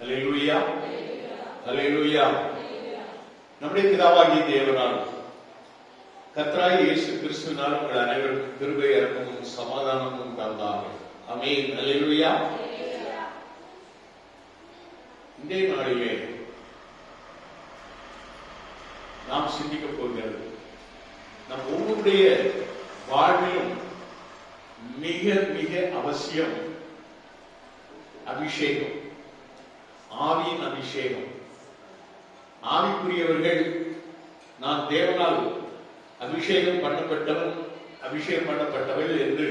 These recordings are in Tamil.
அல்லேலூயா, அல்லேலூயா. நம்முடைய பிதாவாகிய தேவனால் கர்த்தராகிய இயேசு கிறிஸ்துவினால் உங்கள் அனைவருக்கும் கிருபை, இரக்கமும் சமாதானமும் உண்டாவதாக. ஆமென். அல்லேலூயா. இன்றைய நாளிலே நாம் சிந்திக்க போகிறது, நம் ஒவ்வொருடைய வாழ்விலும் மிக மிக அவசியம் அபிஷேகம், ஆவியின் அபிஷேகம். ஆவிக்குரியவர்கள் நான் தேவனால் அபிஷேகம் பண்ணப்பட்டவன், அபிஷேகம் பண்ணப்பட்டவள் என்று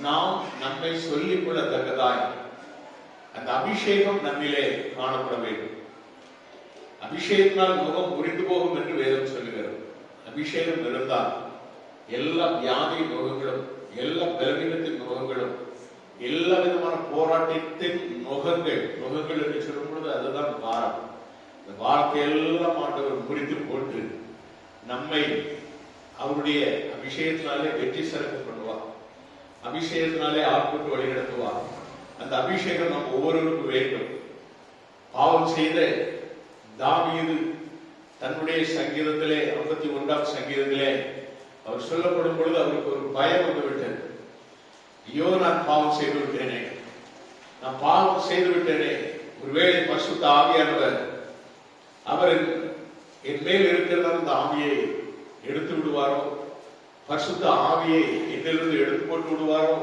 நாம் நம்மை சொல்லிக் கொள்ளத்தக்கதாய் அந்த அபிஷேகம் நம்மிலே காணப்பட வேண்டும். அபிஷேகத்தினால் முகம் முறிந்து போகும் என்று வேதம் சொல்லுகிறது. அபிஷேகம் இருந்தால் எல்லா வியாதி முகங்களும், எல்லா பலவீனத்தின் முகங்களும், எல்லா விதமான போராட்டத்தின் முகங்கள் என்று சொல்லும் பொழுது அதுதான் வாரம். இந்த வாரத்தை எல்லாம் ஆண்டவர் முறித்து போட்டு நம்மை அவருடைய அபிஷேகத்தினாலே வெற்றி சிறப்பு பண்ணுவார், அபிஷேகத்தினாலே ஆட்கொண்டு வழிநடத்துவார். அந்த அபிஷேகம் நம் ஒவ்வொருவருக்கும் வேண்டும். பாவம் செய்த தாவீது தன்னுடைய சங்கீதத்திலே 51ஆம் சங்கீதத்திலே அவர் சொல்லப்படும் பொழுது அவருக்கு ஒரு பயம் வந்து விட்டது. ஐயோ, நான் பாவம் செய்து விட்டேனே, நான் பாவம் செய்து விட்டேனே, ஒருவேளை பரிசுத்த ஆவியானவர் அவர் என் மேல் இருக்கிற அந்த ஆவியை எடுத்து விடுவாரோ, பரிசுத்த ஆவியை என்னிலிருந்து எடுத்து போட்டு விடுவாரோ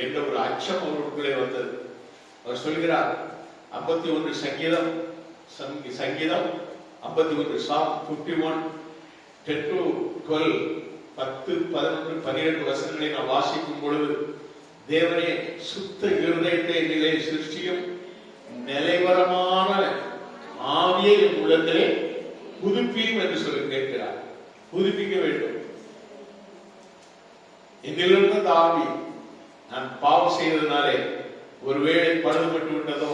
என்ற ஒரு அச்சம் அவருக்குள்ளே வந்தது. அவர் சொல்கிறார், 51 சங்கீதம் 51 Psalm 51 10-12 10, 11, 12 வசனங்களை நான் வாசிக்கும் பொழுது, தேவனே சுத்த இருதயத்தை என்னிலே சிருஷ்டியும், நிலைவரமான ஆவியை என் உள்ளத்திலே புதுப்பியும் என்று சொல்லி கேட்கிறார். புதுப்பிக்க வேண்டும். என்னிலிருந்து அந்த ஆவி நான் பாவம் செய்ததினாலே ஒருவேளை பழுதுபட்டு விட்டதோ,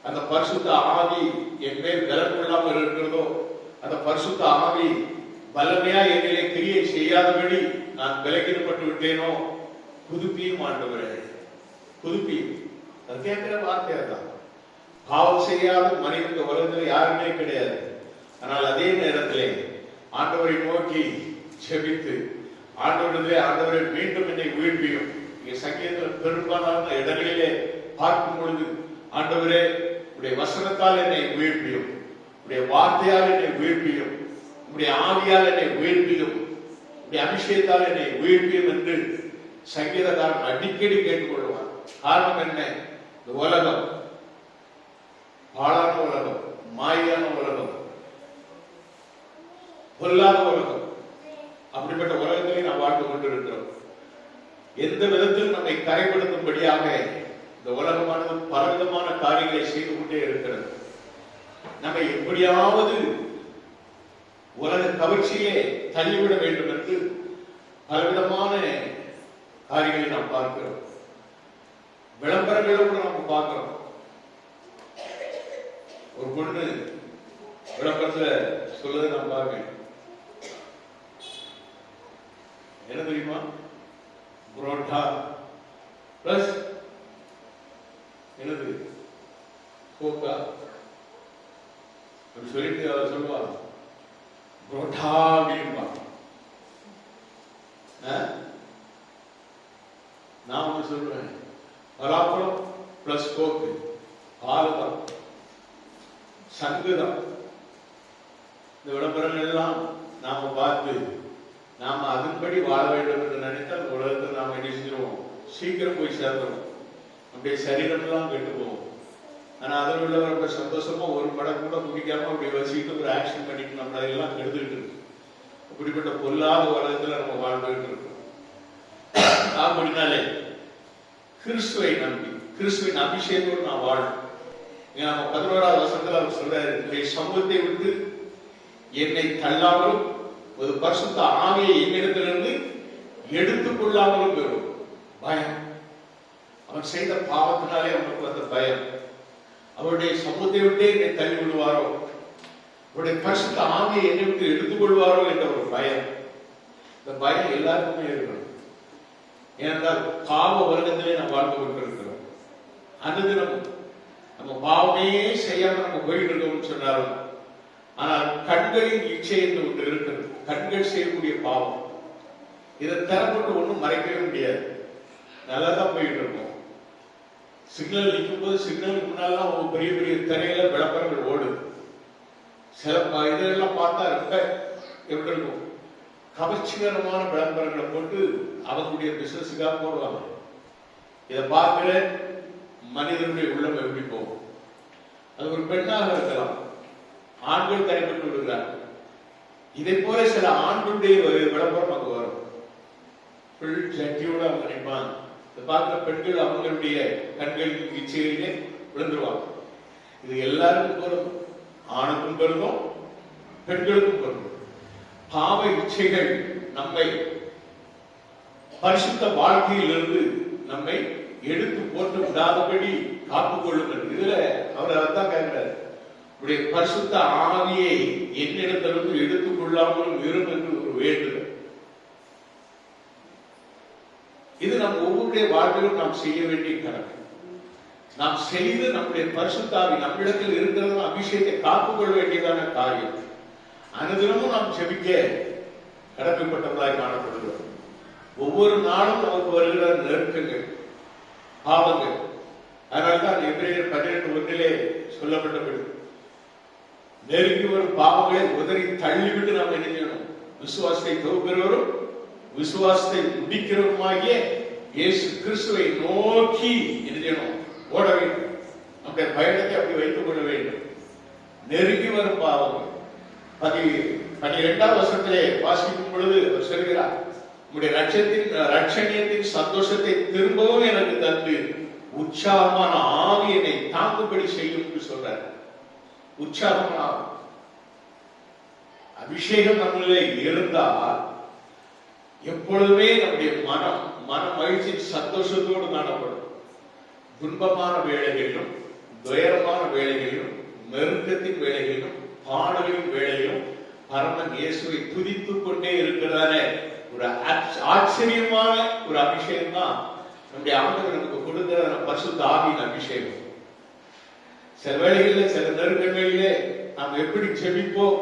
அந்த பரிசுத்த ஆவி என் மேல் பலம் கொள்ளாமல் இருக்கிறதோ, அந்த பரிசுத்த ஆவி பலமையா என்னிலே கிரியை செய்யாதபடி நான் விலகிடப்பட்டு விட்டேனோ, புதுப்பியும் ஆண்டவரே, புதுப்பியும். அது கேட்கிற வார்த்தையா தான். பாவம் செய்யாத மனிதன் உலகத்தில் யாருமே கிடையாது. ஆனால் அதே நேரத்திலே ஆண்டவரை நோக்கி ஜெபித்து ஆண்டவரை மீண்டும் என்னை உயிர்ப்பியும். இங்கே சங்கீதத்தில் பெரும்பாலான இடங்களிலே பார்க்கும் பொழுது, ஆண்டவரே உடைய வசனத்தால் என்னை உயிர்ப்பியும், உடைய வார்த்தையால் என்னை உயிர்ப்பியும், உடைய ஆவியால் என்னை உயிர்ப்பியும், உடைய அபிஷேகத்தால் என்னை உயிர்ப்பியும் என்று சங்கீதக்காரன் அடிக்கடி கேட்டுக்கொள்வார். காரணம் என்ன? இந்த உலகம் பாழான உலகம், மாயான உலகம், பொல்லாத உலகம். அப்படிப்பட்ட உலகத்திலே நாம் வாழ்ந்து கொண்டிருக்கிறோம். எந்த விதத்தில் நம்மை கரைப்படுத்தும்படியாக இந்த உலகமானது பலவிதமான காரியங்களை செய்து கொண்டே இருக்கிறது. நம்மை எப்படியாவது உலக கவர்ச்சியிலே தள்ளிவிட வேண்டும் என்று பலவிதமான காரியங்களை நாம் பார்க்கிறோம். விளம்பரங்களை கூட நாம் பார்க்கிறோம். ஒரு பொண்ணு விளம்பரத்துல சொல்லுறது நாம் பார்க்க, என்ன தெரியுமா? புரோட்டா பிளஸ் என்னது கோக்கா அப்படி சொல்லிட்டு அவர் சொல்லுவா, புரோட்டா அப்படின்பா. நான் ஒன்று சொல்றேன், பலாப்பழம் பிளஸ் கோக்கு, பால்தான், சங்குதான். இந்த விளம்பரங்கள் எல்லாம் நாம பார்த்து நாம அதன்படி வாழ வேண்டும் என்று நினைத்தால் உலகத்தில் நாம் என்ன செஞ்சிருவோம்? சீக்கிரம் போய் சேர்ந்துடும். அப்படியே சரீரம் எல்லாம் கெட்டு போவோம். ஆனா அதில் உள்ளவர் ரொம்ப சந்தோஷமா ஒரு படம் கூட முடிக்காம அப்படி வச்சுக்கிட்டு ஒரு ஆக்ஷன் பண்ணிட்டு நம்ம அதெல்லாம் கெடுத்துக்கிட்டு இருக்கு. அப்படிப்பட்ட பொல்லாத உலகத்துல நம்ம வாழ்ந்துகிட்டு இருக்கோம். அப்படின்னாலே கிறிஸ்துவை நம்பி, கிறிஸ்துவின் அபிஷேகத்தோடு நான் வாழும். நம்ம 11ஆவது வசனத்தில் அவர் சொல்றாரு, என்னுடைய சமூகத்தை விட்டு என்னை தள்ளாமலும் ஒரு பரிசுத்த ஆவியை என்னிடத்திலிருந்து எடுத்துக் கொள்ளாமலும் வரும். பயம், அவன் செய்த பாவத்தினாலே அவனுக்கு வந்த பயம். அவருடைய சமூகத்தை விட்டே என்னை தள்ளி விடுவாரோ, அவருடைய பரிசுத்த ஆவியை என்னை விட்டு எடுத்துக் கொள்வாரோ என்ற ஒரு பயம். இந்த பயம் எல்லாருக்குமே இருக்கணும். ஏனென்றால் பாவ வருடத்திலே நாம் வாழ்ந்து கொண்டிருக்கிறோம். அந்த தினம் நம்ம பாவமே செய்யாம நம்ம போயிட்டு இருக்கோம்னு சொன்னாலும், ஆனால் கண்களின் இச்சை என்று ஒன்று இருக்கிறது. கண்கள் செய்யக்கூடிய பாவம், இதை தரப்பட்டு ஒன்றும் மறைக்கவே முடியாது. நல்லா தான் போயிட்டு இருக்கோம். சிக்னல் நிற்கும் போது சிக்னலுக்கு முன்னாலாம் பெரிய பெரிய திரையில விளம்பரங்கள் ஓடுது. சில இதெல்லாம் பார்த்தா ரொம்ப எப்படி இருக்கும், கவர்ச்சிகரமான விளம்பரங்களை போட்டு அவங்களுடைய பிசினஸுக்காக போடுவாங்க. இதை பார்க்கிற மனிதனுடைய உள்ளம் எப்படி போகும்? அது ஒரு பெண்ணாக இருக்கலாம், ஆண்கள் தடைப்பட்டு விடுகிறார்கள். இதை போல சில ஆண்களுடைய விளம்பரம் அங்கு வரும். சட்டியோட அவங்க நினைப்பாங்க. இதை பார்க்கிற பெண்கள் அவங்களுடைய கண்களின் இச்சைகளிலே விழுந்துருவாங்க. இது எல்லாருக்கும் பொருந்தும், ஆணுக்கும் பொருந்தும், பெண்களுக்கும் பொருந்தும். பாவ இச்சைகள் நம்மை பரிசுத்த வாழ்க்கையிலிருந்து நம்மை எடுத்து போட்டு விடாதபடி காத்துக்கொள்ளுங்கள். இதுல அவர் அதான் கேட்கிறார், உடைய பரிசுத்த ஆவியை என்னிடத்திலிருந்து எடுத்துக் கொள்ளாமலும் இரும் என்று ஒரு வேண்டுதல். இது நம் ஒவ்வொருடைய வாழ்விலும் நாம் செய்ய வேண்டிய கடமை. நாம் செய்து நம்முடைய பரிசுத்தாவி நம்மிடத்தில் இருக்கிறது அபிஷேகத்தை காத்துக்கொள்ள வேண்டியதான காரியம். அனுதினமும் நாம் ஜெபிக்க கடமைப்பட்டவர்களாய் காணப்படுகிறோம். ஒவ்வொரு நாளும் நமக்கு வருகிற நெருக்கங்கள், பாவங்கள். அதனால்தான் எபிரேயர் 12:1 சொல்லப்பட்டபடி நெருங்கி வரும் பாவங்களை உதறி தள்ளிவிட்டு நாம் என்ன செய்யணும்? விசுவாசத்தை துவக்கிறவரும் விசுவாசத்தை முடிக்கிறவருமாகிய இயேசு கிறிஸ்துவை நோக்கி என்ன செய்யணும்? ஓட வேண்டும். நம்முடைய பயணத்தை அப்படி வைத்துக் கொள்ள வேண்டும். நெருங்கி வரும் பாவங்கள் 12ஆம் வசனத்திலே வாசிக்கும் பொழுது அவர் சொல்கிறார், உங்களுடைய ரட்சணியத்தின் சந்தோஷத்தை திரும்பவும் எனக்கு தந்து உற்சாகமான ஆவி என்னை தாங்கும்படி செய்யும் என்று சொல்றார். உற்சாகமான அபிஷேகம் நம்மளே இருந்தால் எப்பொழுதுமே நம்முடைய மன மகிழ்ச்சியின் சந்தோஷத்தோடு காணப்படும். துன்பமான வேளைகளிலும், துயரமான வேளைகளிலும், நெருக்கத்தின் வேளைகளிலும், பாடலின் வேளையிலும் பரமன் இயேசுவை துதித்துக் கொண்டே இருக்கிறதான ஒரு ஆச்சரியமான ஒரு அபிஷேகம் தான் நம்முடைய ஆண்டவர் நமக்கு கொடுக்கிற பரிசுத்த ஆவியின் அபிஷேகம். சில வேளைகளில், சில நெருக்கங்களிலே நாம் எப்படி ஜெபிப்போம்,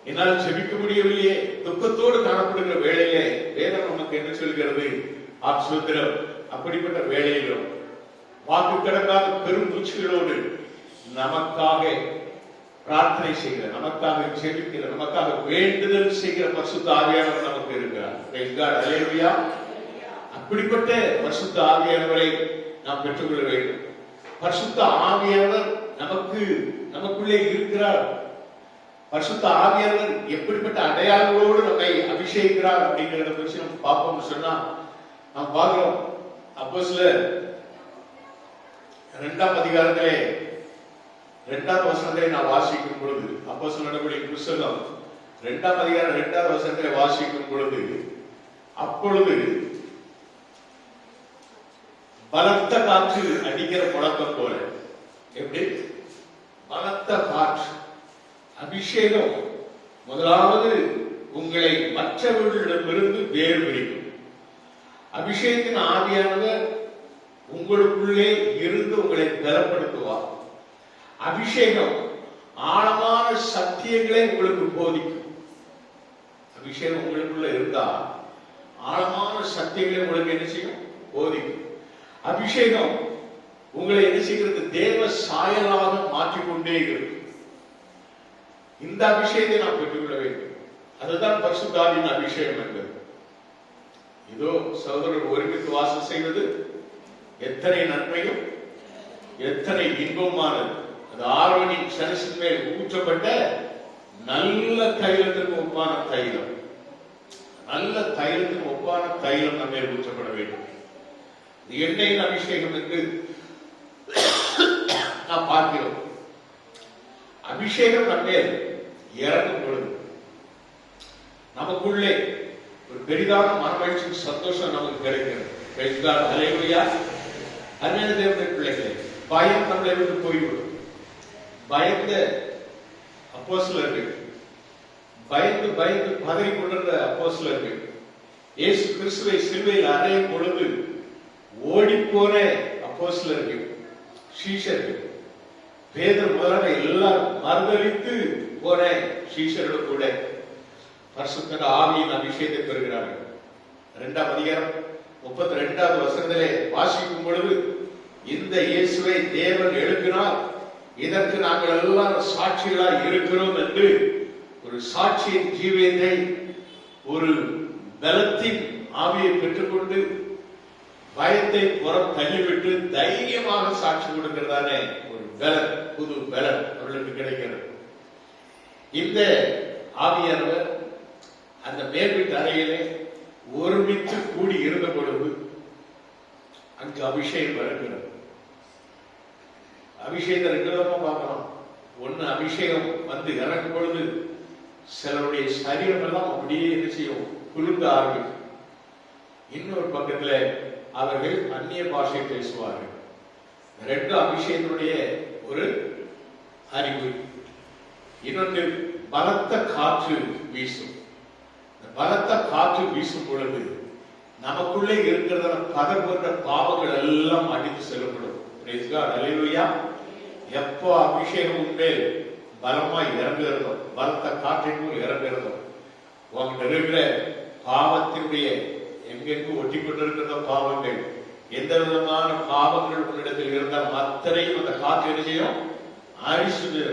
என்னால் ஜெபிக்க முடியவில்லையே, துக்கத்தோடு காணப்படுகிற வேளையிலே வேதம் நமக்கு என்ன சொல்கிறது? ஆசுத்திரம். அப்படிப்பட்ட வேளையிலும் வாக்கு கிடக்காத பெரும் மூச்சுகளோடு நமக்காக பிரார்த்தனை செய்கிற, நமக்காக ஜெபிக்கிற, நமக்காக வேண்டுதல் செய்கிற பரிசுத்த ஆவியானவர் நமக்கு இருக்கிறார். அல்லேலூயா. அப்படிப்பட்ட பரிசுத்த ஆவியானவரை நாம் பெற்றுக்கொள்ள வேண்டும். பரிசுத்த ஆவியானவர் நமக்குள்ளே இருக்கிறார். பரிசுத்த ஆவியானவர் எப்படிப்பட்ட அடையாளங்களோடு நம்மை அபிஷேகிக்கிறார் அப்படிங்கிறத பற்றி நம்ம பார்ப்போம்னு சொன்னா, நாம் பார்க்கிறோம். அப்போஸ்தலர் 2ஆம் அதிகாரத்திலே 2ஆம் வசனத்தை நான் வாசிக்கும் பொழுது, அப்போஸ்தலர் நடவடிக்கை புத்தகம் 2ஆம் அதிகாரம் 2ஆம் வசனத்தை வாசிக்கும் பொழுது, அப்பொழுது பலத்த காற்று அடிக்கிற முழக்கம் போல, எப்படி பலத்த காற்று. அபிஷேகம் முதலாவது உங்களை மற்றவர்களிடமிருந்து வேறு பிரிக்கும். அபிஷேகத்தின் ஆவியானவர் உங்களுக்குள்ளே இருந்து உங்களை பலப்படுத்துவார். அபிஷேகம் ஆழமான சத்தியங்களை உங்களுக்கு போதிக்கும். அபிஷேகம் உங்களுக்குள்ள இருந்தா ஆழமான சத்தியங்களை உங்களுக்கு என்ன செய்யும்? போதிக்கும். அபிஷேகம் உங்களை என்ன செய்கிறது? தேவ சாயலாக மாற்றிக்கொண்டே இருக்கும். இந்த அபிஷேகத்தை நாம் பெற்றுக்கொள்ள வேண்டும். அதுதான் பரிசுத்த ஆவியின் அபிஷேகம் என்பது. இதோ சகோதரர்கள் ஒருமித்து வாசம் செய்வது எத்தனை நன்மையும் எத்தனை இன்பமானது. அது ஆரோனின் சரசின் மேல் ஊற்றப்பட்ட நல்ல தைலத்திற்கு ஒப்பான தைலம். நல்ல தைலத்திற்கு ஒப்பான தைலம் நம்ம மேல் ஊற்றப்பட வேண்டும். எண்ணெயின் அபிஷேகம் என்று நாம் பார்க்கிறோம். அபிஷேகம் நம்ம இறங்கும் பொழுது நமக்குள்ளே ஒரு பெரிதான மனமகிழ்ச்சியின் சந்தோஷம் நமக்கு கிடைக்கிறது. அல்லேலூயா. அருமையான தேவனுடைய பிள்ளைகளே, பயம் நம்மளை விட்டு போய்விடும். பயந்த அப்போஸ்தலர்கள், பயந்து பயந்து பதறி கொண்டிருந்த அப்போஸ்தலர்கள், இயேசு கிறிஸ்துவை சிலுவையில் அறையும் பொழுது ஓடிப்போன அப்போஸ்தலர்கள், சீஷர்கள், பேதுரு முதலாக எல்லாரும் மறுதலித்து போன சீஷரோடு கூட பரிசுத்த ஆவியின் அபிஷேகத்தை பெறுகிறார்கள். 2ஆம் அதிகாரம் 32வது வசனத்திலே வாசிக்கும் பொழுது, இந்த இயேசுவை தேவன் எழுப்பினார், இதற்கு நாங்கள் எல்லாரும் சாட்சிகளாய் இருக்கிறோம் என்று ஒரு சாட்சியின் ஜீவியத்தை, ஒரு பலத்தின் ஆவியை பெற்றுக்கொண்டு பயத்தை புறம் தள்ளிவிட்டு தைரியமாக சாட்சி கொடுக்கிறதான ஒரு பலன், புது பலன் அவர்களுக்கு கிடைக்கிறது. இந்த ஆவியானவர் அந்த மேல்வீட்டு அறையிலே ஒருமித்து கூடி இருந்த பொழுது அங்கு அபிஷேகம் வருகிறது. அபிஷேகத்தை 2 விதமா பார்க்கலாம். ஒன்னு, அபிஷேகம் வந்து இறங்கும் பொழுது சிலருடைய சரீரம் எல்லாம் அப்படியே என்ன செய்யும், குளிர்ந்த ஆரம்பிக்கும். இன்னொரு பக்கத்துல அவர்கள் அந்நிய பாஷை பேசுவார்கள். 2 அபிஷேகத்தினுடைய ஒரு அறிவு. இன்னொன்று, பலத்த காற்று வீசும். பலத்த காற்று வீசும் பொழுது நமக்குள்ளே இருக்கிற பதர் போன்ற பாவங்கள் எல்லாம் அடித்து செல்லப்படும். எப்போ அபிஷேகம் உண்மையில் பலமாய் இறங்குகிறதோ, பலத்த காற்றின் போல் இறங்குகிறதோ, உங்ககிட்ட இருக்கிற பாவத்தினுடைய எங்கெங்கு ஒட்டி கொண்டிருக்கிறதோ பாவங்கள், எந்த விதமான பாவங்கள் உன்னிடத்தில் இருந்தால் அத்தனையும் அந்த காற்று என்ன செய்யும், அழிச்சுது.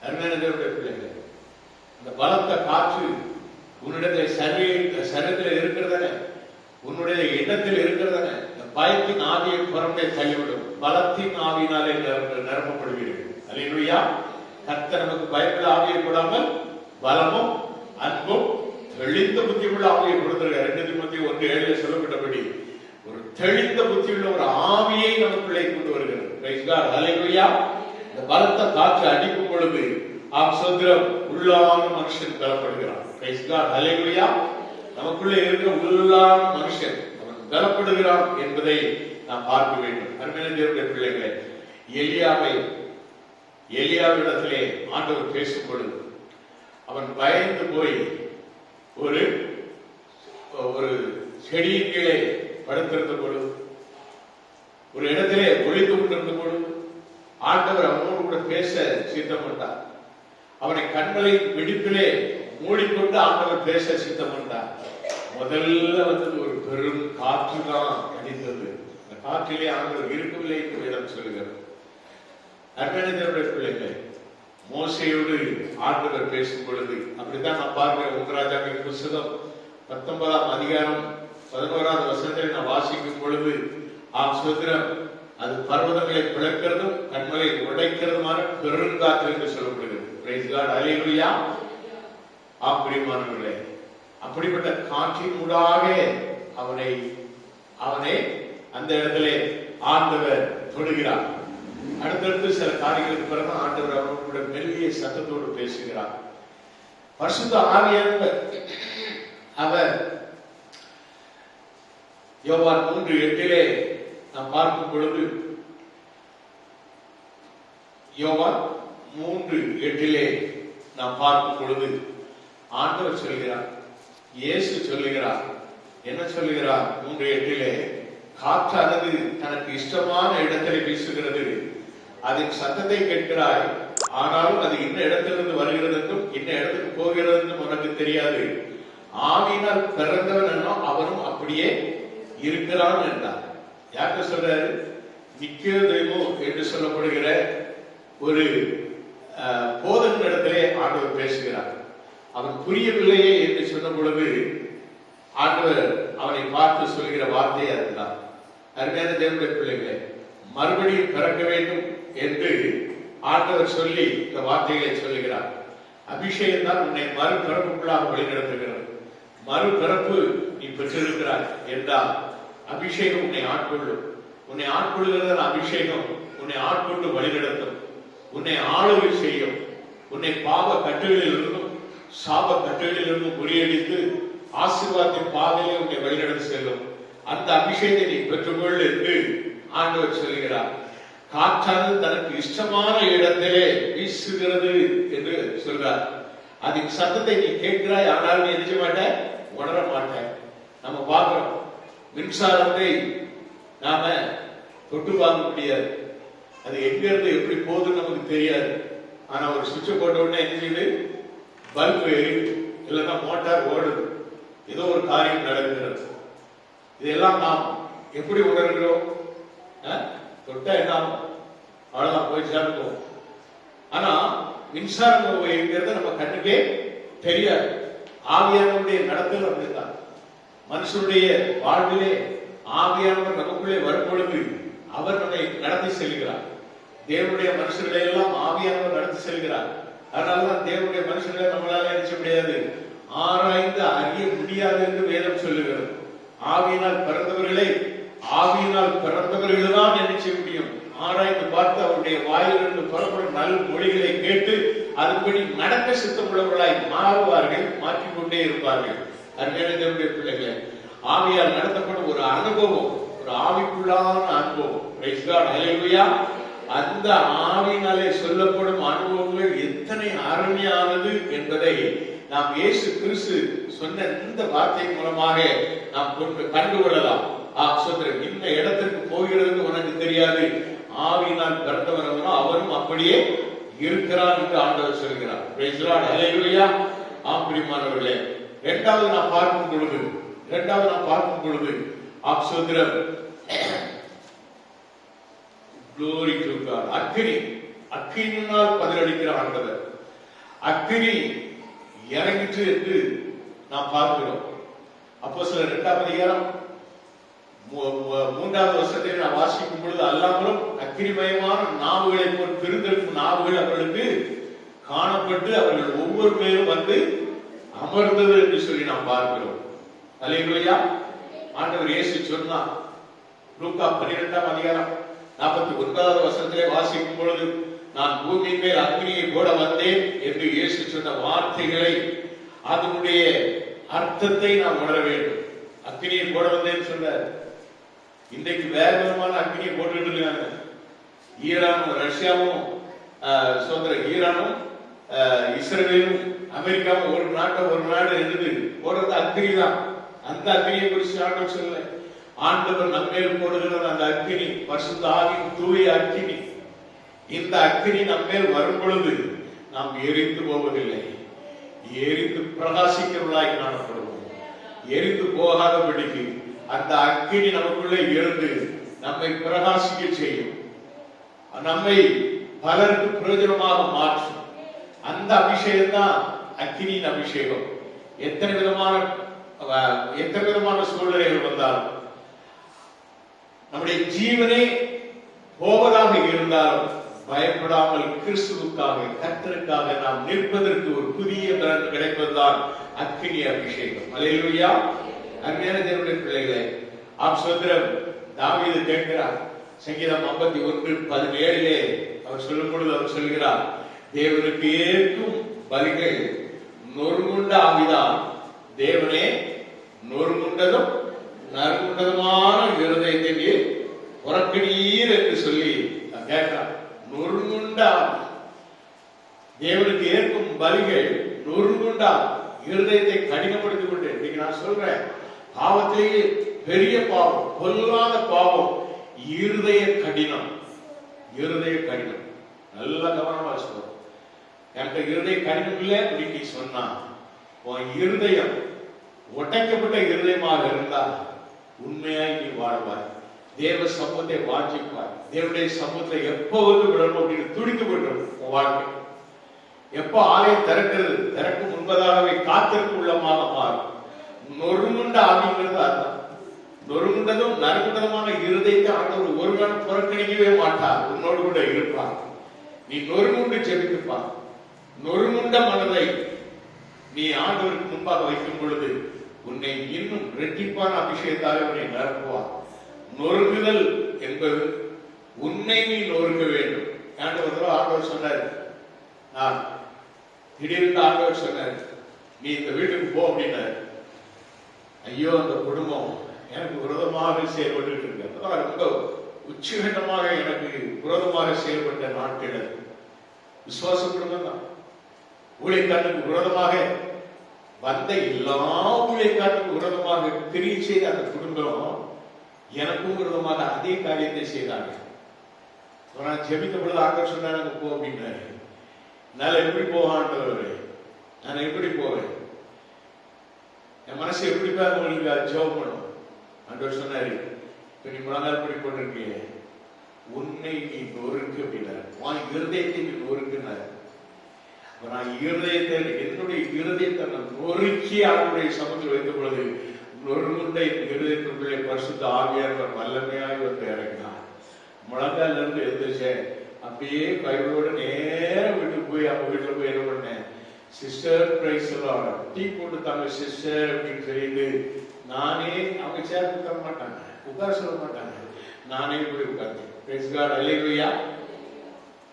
பிள்ளைகள், அந்த பலத்த காற்று உன்னிடத்தில் சரீரத்தில் இருக்கிறதான, உன்னுடைய எண்ணத்தில் இருக்கிறதான இந்த பயத்தின் ஆவியை புறம்பே தள்ளிவிடும். பலத்தின் ஆவியினாலே நிரப்பப்படுவீர்கள். அல்லேலூயா. கர்த்தர் நமக்கு பயப்பட ஆவியை கொடாமல் பலமும் அன்பும் தெளிந்த புத்தியுள்ள ஆவியை கொடுத்திருக்கார். 2 தீமோத்தேயு 1:7 சொல்லப்பட்டபடி ஒரு தெளிந்த புத்தியுள்ள ஒரு ஆவியை நமக்குள்ளே கொண்டு வருகிறது. Praise God. அல்லேலூயா. இந்த பலத்த காற்று அடிக்கும் பொழுது சுதந்திரம் உள்ளான மனுஷன் பலப்படுகிறான். Price God. அல்லேலூயா. நமக்குள்ளே இருக்கிற உள்ளான மனுஷன் அவன் பலப்படுகிறான் என்பதை நாம் பார்க்க வேண்டும். அருமையான தேவனுடைய பிள்ளைகளே, எலியாவிடத்திலே ஆண்டவர் பேசும் பொழுது அவன் பயந்து போய் ஒரு செடியின் கீழே படுத்திருந்த பொழுது, ஒரு இடத்திலே ஒளிந்து கொண்டிருந்த பொழுது ஆண்டவர் அவனோடு கூட பேச சித்தப்பட்டார். அவனை கண்களை விடுப்பிலே மூடிக்கொண்டு ஆண்டவர் பேச சித்தப்பட்டார். முதல்ல வந்தது ஒரு பெரும் காற்று தான் அடித்தது. அந்த காற்றிலே ஆண்டவர் இருக்கவில்லை என்று வேதம் சொல்லுகிறது. அருமையான பிள்ளைகளை, மோசையோடு ஆண்டவர் பேசும் பொழுது அப்படித்தான் நான் பார்க்கிறேன். 1 ராஜாக்களின் புத்தகம் 19ஆம் அதிகாரம் 11வது வசனத்தில் நான் வாசிக்கும் பொழுது, சுதந்திரம் அது பர்வதங்களை பிளக்கிறதும் கண்களை உடைக்கிறதுமான பெருங்காற்று என்று சொல்லப்படுகிறது. Praise God. அல்லேலூயா. பிரியமானவர்களே, அப்படிப்பட்ட காற்றின் ஊடாக அவனை அந்த இடத்திலே ஆண்டவர் தொடுகிறார். அடுத்தடுத்து சில காரியங்களுக்கு பிறகு ஆண்டவர் அவர்களுடைய மெல்லிய சத்தத்தோடு பேசுகிறார். பரிசுத்த ஆவியானவர் அவர் யோவான் 3:8 நாம் பார்க்கும் பொழுது, யோவான் 3:8 நாம் பார்க்கும் பொழுது ஆண்டவர் சொல்கிறார், இயேசு சொல்லுகிறார். என்ன சொல்லுகிறார்? 3:8 காற்றானது தனக்கு இஷ்டமான இடத்திலே வீசுகிறது, அதன் சத்தத்தை கேட்கிறாய், ஆனாலும் அது இன்ன இடத்திலிருந்து வருகிறது என்றும் இன்ன இடத்துக்கு போகிறது என்றும் உனக்கு தெரியாது. ஆவியினால் பிறந்தவன் என்னோ அவனும் அப்படியே இருக்கிறான் என்றார். யாருக்கு சொல்றாரு? நிக்கோதேமு என்று சொல்லப்படுகிற ஒரு போதகன் இடத்திலே ஆண்டவர் பேசுகிறார். அவன் புரியவில்லையே என்று சொன்ன பொழுது ஆண்டவர் அவனை பார்த்து சொல்கிற வார்த்தை அதுதான். அருமையான தேவனுடைய பிள்ளைகளே, மறுபடியும் பிறக்க வேண்டும் என்று ஆண்டவர் சொல்லி இந்த வார்த்தைகளை சொல்லுகிறார். அபிஷேகம் தான் உன்னை மறுபிறப்புக்குள்ளாக வழிநடத்துகிறது. மறுபிறப்பு நீ பெற்றிருக்கிறாய் என்றால் அபிஷேகம் உன்னை ஆட்கொள்ளும். உன்னை ஆட்கொள்ளுகிற அபிஷேகம் உன்னை ஆட்கொண்டு வழிநடத்தும், உன்னை ஆளுகை செய்யும். உன்னை பாவ கட்டுகளில் இருந்தும் சாப கட்டுகளில் இருந்தும் முறியடித்து ஆசீர்வாதத்தின் பாதையிலே உன்னை வழிநடத்தி செல்லும். அந்த அபிஷேகத்தை நீ பெற்றுக்கொள் என்று ஆண்டவர் சொல்கிறார். காற்றானது தனக்கு இஷ்டமான இடத்திலே வீசுகிறது என்று சொல்றார். அதன் சத்தத்தை நீ கேட்கிறாய், ஆனால் நீ எதிர்க்க மாட்ட, உணர மாட்ட. நம்ம பார்க்கிறோம், மின்சாரத்தை நாம தொட்டு பார்க்க முடியாது. அது எங்க இருந்து எப்படி போகுதுன்னு நமக்கு தெரியாது. ஆனா ஒரு சுவிட்சை போட்ட உடனே என்ன செய்யுது? பல்பு எரியுது, இல்லைன்னா மோட்டார் ஓடுது, ஏதோ ஒரு காரியம் நடக்கிறது. இதெல்லாம் நாம் எப்படி உணர்கிறோம்? தொட்டா என்ன அவ்வளவுதான், போய் சேர்ந்துவோம். ஆனா மின்சாரம் எங்கிறது நம்ம கண்ணுக்கே தெரியாது. ஆவியானவருடைய நடத்தல் அப்படித்தான். மனுஷனுடைய வாழ்விலே ஆவியானவர் நமக்குள்ளே வரும்பொழுது அவர் நம்மை நடத்தி செல்கிறார். தேவனுடைய மனுஷர்களை எல்லாம் ஆவியானவர் நடத்தி செல்கிறார். அதனாலதான் தேவனுடைய மனுஷர்களை நம்மளால நினைச்ச முடியாது, ஆராய்ந்து அறிய முடியாது என்று வேதம் சொல்லுகிறது. ஆவியினால் பிறந்தவர்களை ஆவியினால் பிறந்தவர்கள் தான் நினைச்ச முடியும். ஆராய்ந்து பார்த்து அவருடைய வாயிலிருந்து புறப்படும் நல் மொழிகளை கேட்டு அதன்படி நடக்க சித்தமுள்ளவர்களாய் மாறுவார்கள், மாற்றிக்கொண்டே இருப்பார்கள். அருமையான தேவனுடைய பிள்ளைகளை, ஆவியால் நடத்தப்படும் ஒரு அனுபவம், ஒரு ஆவிக்குள்ளான அனுபவம். பிரைஸ் காட், ஹல்லேலூயா. அந்த ஆவியினாலே சொல்லப்படும் அனுபவங்கள் எத்தனை அருமையானது என்பதை நாம் இயேசு கிறிஸ்து சொன்ன இந்த வார்த்தை மூலமாக நாம் கண்டுகொள்ளலாம். இந்த இடத்திற்கு போகிறது உனக்கு தெரியாது, ஆவியினால் பிறந்தவனவனோ அவரும் அப்படியே இருக்கிறார் என்று ஆண்டவர் சொல்கிறார். பிரைஸ் காட், ஹல்லேலூயா. பிரியமானவர்களே, இரண்டாவது நாம் பார்க்கும் பொழுது ஆப்சோத்திரம் glory to God. அக்கினியினால் பதிலளிக்கிற ஆண்டவர். அக்கினி இறங்கிற்று என்று நாம் பார்க்கிறோம். அப்போஸ்தலர் 2ஆம் அதிகாரம் 3வது வசனத்தை நாம் வாசிக்கும் பொழுது, அல்லாமலும் அக்கினிமயமான நாவுகளை போல் பிரிந்தெடுக்கும் நாவுகள் அவர்களுக்கு காணப்பட்டு அவர்கள் ஒவ்வொரு பேரும் வந்து அமர்ந்தது என்று சொல்லி நாம் பார்க்கிறோம். அல்லேலூயா. ஆண்டவர் இயேசு சொன்னார். லூக்கா 12ஆம் அதிகாரம் 49வது வசனத்திலே வாசிக்கும் பொழுது, நான் பூமியின் மேல் அக்னியை போட வந்தேன் என்று இயேசு சொன்ன வார்த்தைகளை, அதனுடைய அர்த்தத்தை நாம் உணர வேண்டும். அக்னியை போட வந்தேன்னு சொன்னார். இன்றைக்கு வேற விதமான அக்னியை போட்டுட்டு இருக்காங்க. ஈரானும் ரஷ்யாவும் ஈரானும் இஸ்ரேலும் அமெரிக்காவும் ஒரு நாடு இருந்து போடுறது அக்னி தான். அந்த அக்னியை குறித்து ஆண்டவர் சொல்ல, ஆண்டவர் நம்மேல் போடுகிற அந்த அக்னி பரிசுத்த ஆவியின் தூய அக்னி. இந்த அக்னி நம்மேல் வரும் பொழுது நாம் எரிந்து போவதில்லை, எரிந்து பிரகாசிக்கிறவர்களாய் காணப்படுவோம். எரிந்து போகாதபடிக்கு அந்த அக்னி நமக்குள்ளே இருந்து நம்மை பிரகாசிக்க செய்யும், நம்மை பலருக்கு பிரயோஜனமாக மாற்றும். அந்த அபிஷேகம் தான் அக்னியின் அபிஷேகம். எத்தனை விதமான சூழ்நிலைகள் வந்தாலும், நம்முடைய ஜீவனே போவதாக இருந்தாலும் பயப்படாமல் கிறிஸ்துவுக்காக, கர்த்தருக்காக நாம் நிற்பதற்கு ஒரு புதிய பலன் கிடைப்பதுதான் அக்னி அபிஷேகம். அல்லேலூயா. அருமையான தேவனுடைய பிள்ளைகளே, ஆப்சோத்திரம் தாவீது கேட்கிறார். சங்கீதம் 51:17 அவர் சொல்லும் பொழுது அவர் சொல்கிறார், தேவனுக்கு ஏற்கும் பலிகள் நொறுங்குண்ட ஆவிதான், தேவனே நொறுங்குண்டதும் நறுங்குண்டதுமான இருதயத்தை நீர் புறக்கணீர் என்று சொல்லி கேட்கிறார். நொறுங்குண்ட ஆவி, தேவனுக்கு ஏற்கும் பலிகள் நொறுங்குண்ட இருதயத்தை கடினப்படுத்திக் கொண்டு. இன்னைக்கு நான் சொல்றேன், பாவத்திலேயே பெரிய பாவம், பொல்லாத பாவம் இருதய கடினம். இருதய கடினம் நல்ல கவனமா சொல்றோம். எனக்கு இருதய கடினம் இல்லை அப்படின்னு நீ சொன்னா, உன் இருதயம் உடைக்கப்பட்ட இருதயமாக இருந்தால் உண்மையாய் நீ வாழ்வாய், தேவ சமூகத்தை வாஞ்சிப்பாய். தேவனுடைய சமூகத்தை எப்போ வந்து விடணும் அப்படின்னு துடிக்கப்படும் உன் வாழ்க்கை. எப்போ ஆலயம் திறக்கும் முன்பதாகவே காத்திருக்கும் உள்ளமாக மாறும். நொறுங்குண்ட ஆவிங்கிறது அதுதான். நொறுங்குண்டதும் நறுங்குண்டதுமான இருதயத்தை ஆண்டவர் ஒருவன் புறக்கணிக்கவே மாட்டார், உன்னோடு கூட இருப்பார். நீ நொறுங்குண்டு ஜெபித்துப்பார். நொறுங்குண்ட மனதை நீ ஆண்டவருக்கு முன்பாக வைக்கும் பொழுது உன்னை இன்னும் இரட்டிப்பான அபிஷேகத்தால் உன்னை நிரப்புவார். நொறுங்குதல் என்பது உன்னை நீ நொறுங்க வேண்டும். ஆண்டவர் சொன்னார், நான் திடீர்னு ஆண்டவர் சொன்னார், நீ இந்த வீட்டுக்கு போ அப்படின்னாரு. ஐயோ, அந்த குடும்பம் எனக்கு விரோதமாக செயல்பட்டு இருக்கு. ரொம்ப உச்சகட்டமாக எனக்கு விரோதமாக செயல்பட்ட நாட்கள் விசுவாச குடும்பம் தான். ஊழியக்காரனுக்கு விரோதமாக வந்த எல்லா ஊழியக்காரனுக்கு விரோதமாக கிரியை செய்த அந்த குடும்பம் எனக்கும் விரோதமாக அதே காரியத்தை செய்தார்கள். நான் ஜெபித்த பொழுது ஆக்க சொன்னாங்க போ அப்படின்னாரு. என்னால எப்படி போகான்றவர், நான் எப்படி போவேன், என் மனசு எப்படிப்பா உங்களுக்கு அது ஜெபம் பண்ணும். ஆண்டவர் சொன்னாரு, இப்ப நீ முழங்கால் படி போட்டிருக்கிய, உன்னை நீ நொறுக்கு அப்படின்னாரு. உன் இருதயத்தை நீ நொறுக்குனாரு. நான் இருதயத்தை, என்னுடைய இருதயத்தை நான் நொறுக்கி அவருடைய சமூகத்தில் வைத்த பொழுது நொறுங்குண்ட இருதயத்திற்குள்ளே பரிசுத்த ஆவியானவர் வல்லமையாய் வந்து இறங்கினார். முழங்கால இருந்து எழுந்துச்சேன், அப்படியே கைகளோட நேரம் வீட்டுக்கு போய் அவங்க வீட்டுல போய் என்ன பண்ணேன், சிஸ்டர் பிரைஸ் எல்லாம் டீ போட்டு தாங்க சிஸ்டர் அப்படின்னு சொல்லிட்டு நானே, அவங்க சேர்த்து தர மாட்டாங்க, உட்கார சொல்ல மாட்டாங்க, நானே போய் உட்கார்ந்தேன். பிரைஸ் காட், அல்லேலூயா.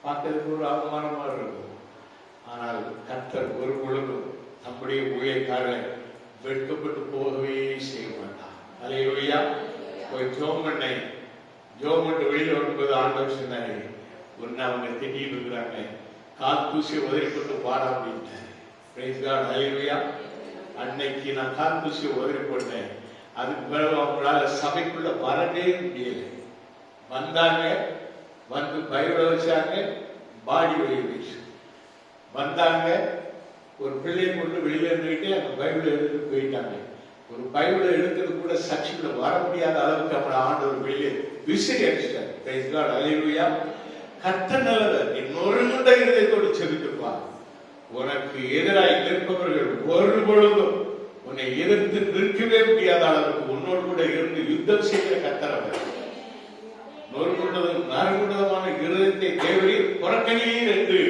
பார்க்கறதுக்கு ஒரு அவமானமா இருக்கும். ஆனால் கர்த்தர் ஒரு பொழுதும் நம்முடைய ஊழியக்காரரை வெட்கப்பட்டு போகவே செய்ய மாட்டார். அல்லேலூயா. போய் ஜெபம் பண்ணேன். ஜெபம் பண்ணிட்டு வெளியில வரும்போது ஆண்டவர் சொன்னாரு, ஒன்னு அவங்க திட்டிட்டு இருக்கிறாங்க, கால் தூசி உதறிப்பட்டு பாட அப்படின்ட்டாரு. பிரைஸ் காட், அல்லேலூயா. அன்னைக்கு நான் கால் தூசி உதறி போட்டேன். அதுக்கு பிறகு அவங்களால சபைக்குள்ள வரவே முடியல. வந்தாங்க, வந்து பைபிளை வச்சாங்க, பாடி வெளியே வச்சு வந்தாங்க. ஒரு பிள்ளையை கொண்டு வெளியில இருந்துகிட்டு அந்த பைபிளை எடுத்துட்டு போயிட்டாங்க. ஒரு பைபிளை எடுக்கிறது கூட சர்ச்சுக்குள்ள வர முடியாத அளவுக்கு அவங்கள ஆண்டவர் வெளியே விசிறி அடிச்சிட்டாங்க. பிரைஸ் காட், அல்லேலூயா. கர்த்தர் நல்லவர். நீ நொறுங்குண்ட இருதயத்தோடு செபித்துப்பா. உனக்கு எதிராக நிற்பவர்கள் ஒரு பொழுதும் உன்னை எதிர்த்து நிற்கவே முடியாத அளவுக்கு உன்னோடு கூட இருந்து யுத்தம் செய்கிற கர்த்தர் அவர். நறுங்குண்டதமான இருதயத்தை தேவரீர் புறக்கணியீர் என்று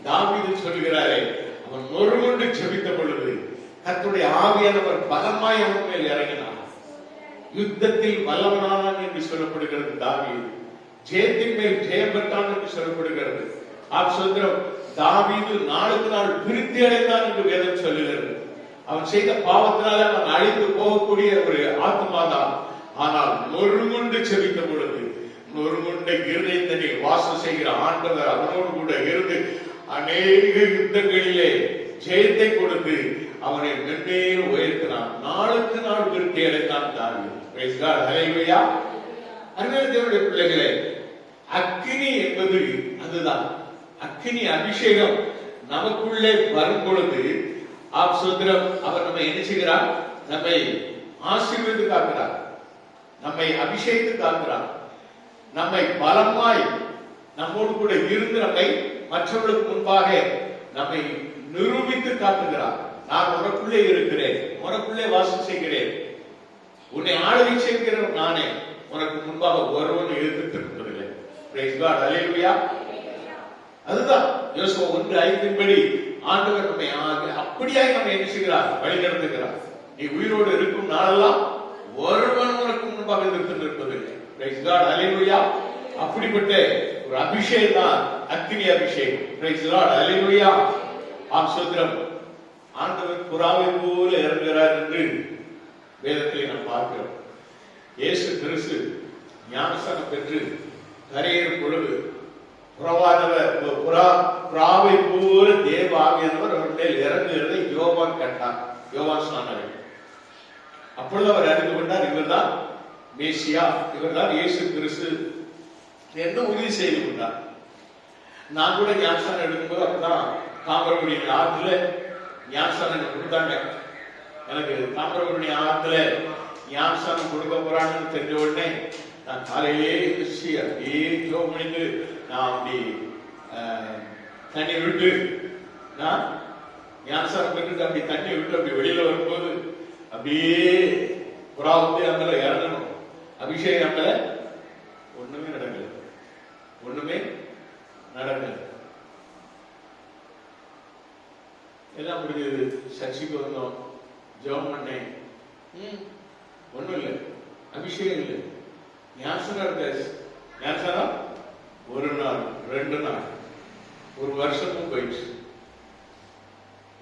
தாவீது சொல்கிறாரே, அவன் நொறுங்குண்டு செபித்த பொழுது கர்த்தருடைய ஆவியானவர் பலமாய் அவன் மேல் இறங்கினார். யுத்தத்தில் வல்லவனானான் என்று சொல்லப்படுகிறது. தாவீது ஜெயத்தின் மேல் ஜெயம் பெற்றான் என்று சொல்லப்படுகிறது. ஆப்சோத்திரம், தாவீது நாளுக்கு நாள் விருத்தி அடைந்தான் என்று வேதம் சொல்லுகிறது. அவன் செய்த பாவத்தினால அவன் அழிந்து போகக்கூடிய ஒரு ஆத்மாதான். ஆனால் நொறுங்குண்டு செபித்த பொழுது நொறுங்குண்ட இருதயத்தில் வாசம் செய்கிற ஆண்டவர் அவனோடு கூட இருந்து அநேக யுத்தங்களிலே ஜெயத்தை கொடுத்து அவனை மென்மேலும் உயர்த்தினான். நாளுக்கு நாள் விருத்தி அடைந்தான் தாவீது. பிரைஸ் காட், ஹல்லேலூயா. அருமையான தேவனுடைய பிள்ளைகளே, அக்கினி என்பது அதுதான். அக்கினி அபிஷேகம் நமக்குள்ளே வரும் பொழுது ஆப்சோத்திரம் அவர் நம்மை என்ன செய்கிறார், நம்மை ஆசீர்வதித்து காக்கிறார், நம்மை அபிஷேகித்து காக்கிறார், நம்மை பலமாய் நம்மோடு கூட இருந்து நம்மை மற்றவர்களுக்கு முன்பாக நம்மை நிரூபித்து காட்டுகிறார். நான் உனக்குள்ளே இருக்கிறேன், உனக்குள்ளே வாசம் செய்கிறேன், உன்னை ஆளுகை செய்கிறவன் நானே, உனக்கு முன்பாக ஒருவன் எதிர்த்து இருப்பதில்லை. பிரைஸ் காட், அல்லேலூயா. அதுதான் யோசுவா 1:5 ஆண்டவர் நம்மை அப்படியாக நம்ம என்ன செய்கிறார், வழி நடத்துகிறார். நீ உயிரோடு இருக்கும் நாளெல்லாம் ஒருவன் உனக்கு முன்பாக எதிர்த்து நிற்பதில்லை. பிரைஸ் காட், அல்லேலூயா. அப்படிப்பட்ட ஒரு அபிஷேகம் தான் அக்கினி அபிஷேகம். பிரைஸ் லார்ட், அல்லேலூயா. ஆம்சோத்திரம், ஆண்டவர் புறாவை போல இறங்குகிறார் என்று வேதத்தில் நாம் பார்க்கிறோம். இயேசு கிறிஸ்து ஞானஸ்நானம் பெற்று கரையேறும் பொழுது புறாவை போல தேவ ஆவியானவர் அவர் மேல் இறங்குகிறதை யோவான் கண்டார். யோவான் ஸ்நானகன். அப்பொழுது அவர் அறிந்து கொண்டார், இவர்தான் மேசியா, இவர்தான் இயேசு கிறிஸ்து என்று உறுதி செய்து கொண்டார். நான் கூட ஞானஸ்நானம் எடுக்கும்போது அப்பதான் தாமிரபரணி ஆற்றுல ஞானஸ்நானம் கொடுத்தாங்க. எனக்கு தாமிரபரணி ஆற்றுல ஞானஸ்நானம் கொடுக்க போறான்னு தெரிஞ்ச உடனே நான் காலையிலே எழுந்திரிச்சு அப்படியே ஜோம் பண்ணிட்டு நான் அப்படி தண்ணி விட்டு நான் ஞானஸ்நானம் பண்ணிட்டு அப்படி தண்ணி விட்டு அப்படி வெளியில வரும்போது அப்படியே புறா வந்து அங்கே இறங்கணும், அபிஷேகம் அங்கே ஒண்ணுமே நடக்கல, ஒண்ணுமே நடக்கல. எல்லாம் முடிஞ்சது. சர்ச்சைக்கு வந்தோம், ஜெபம் பண்ணேன், ஒண்ணும் இல்லை, அபிஷேகம் இல்லை. ஞானஸ்நானம் ஞானஸ்நானம் 1 நாள் 2 நாள் 1 வருஷமும் போயிடுச்சு.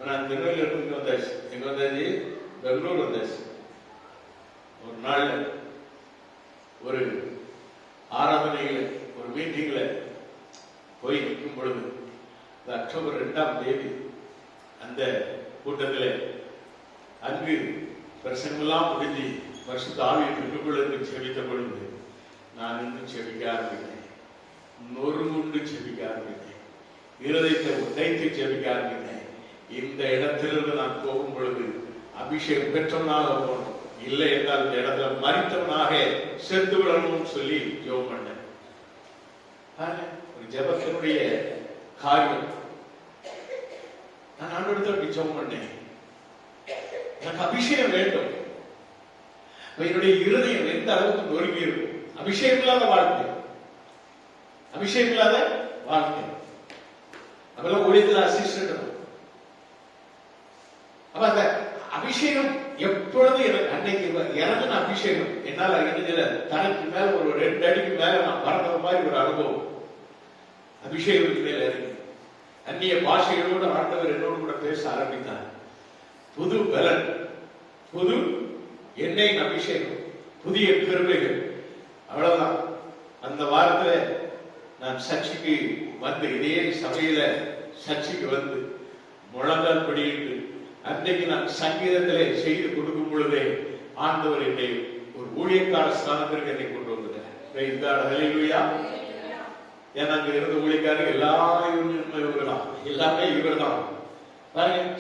நான் திருநெல்வேலியிலிருந்து வந்தாச்சு. எங்க வந்தாச்சு? பெங்களூர் வந்தாச்சு. ஒரு நாள் ஒரு ஆராதனையில ஒரு மீட்டிங்ல போய் நிற்கும் பொழுது அக்டோபர் 2ஆம் தேதி அந்த கூட்டத்தில் அங்கு பிரசங்கெல்லாம் முடிஞ்சு பரிசுத்த ஆவியை பெற்றுக்கொள்ள செபித்த பொழுது நான் இன்னும் செபிக்க ஆரம்பித்தேன். நொறுங்குண்டு ஜெபிக்க ஆரம்பித்தேன். இருதயத்தை உடைத்து ஜெபிக்க ஆரம்பித்தேன். இந்த இடத்திலிருந்து நான் போகும் பொழுது அபிஷேகம் பெற்றவனாக போகணும், இல்லை என்றால் இந்த இடத்துல மரித்தவனாக செத்து விடணும்னு சொல்லி ஜெபம் பண்ணேன். ஒரு ஜெபத்தினுடைய காரியம். நான் ஆண்டவரிடத்தில் ஜெபம் பண்ணேன், எனக்கு அபிஷேகம் வேண்டும். என்னுடைய இருதயம் எந்த அளவுக்கு நொறுங்கி இருக்கும். அபிஷேகம் இல்லாத வாழ்க்கை, அபிஷேகம் இல்லாத வாழ்க்கை. நம்மளாம் ஊழியத்தில் அசிஸ்டன்ட். அப்ப அந்த அபிஷேகம் எப்பொழுது எனக்கு அன்னைக்கு எனக்கு அபிஷேகம் என்னால தனக்கு மேல ஒரு 2 அடிக்கு மேல நான் பறக்கிற மாதிரி ஒரு அனுபவம் அபிஷேகத்துக்கு மேல இருக்கு. அந்நிய பாஷைகளோடு ஆண்டவர் என்னோடு கூட பேச ஆரம்பித்தார். புது பலன், புது எண்ணெய் அபிஷேகம், புதிய கிருபைகள். அவ்வளவுதான். அந்த வாரத்துல நான் சர்ச்சுக்கு வந்து, இதே சபையில சர்ச்சுக்கு வந்து முழங்கால் படியிட்டு அன்றைக்கு நான் சங்கீதத்திலே செய்து கொடுக்கும் பொழுதே ஆண்டவர் என்னை ஒரு ஊழியக்கார ஸ்தானத்திற்கு என்னை கொண்டு வந்துட்டார். எனக்கு இருந்த ஊழியக்காரர் எல்லாமே இவர்தான்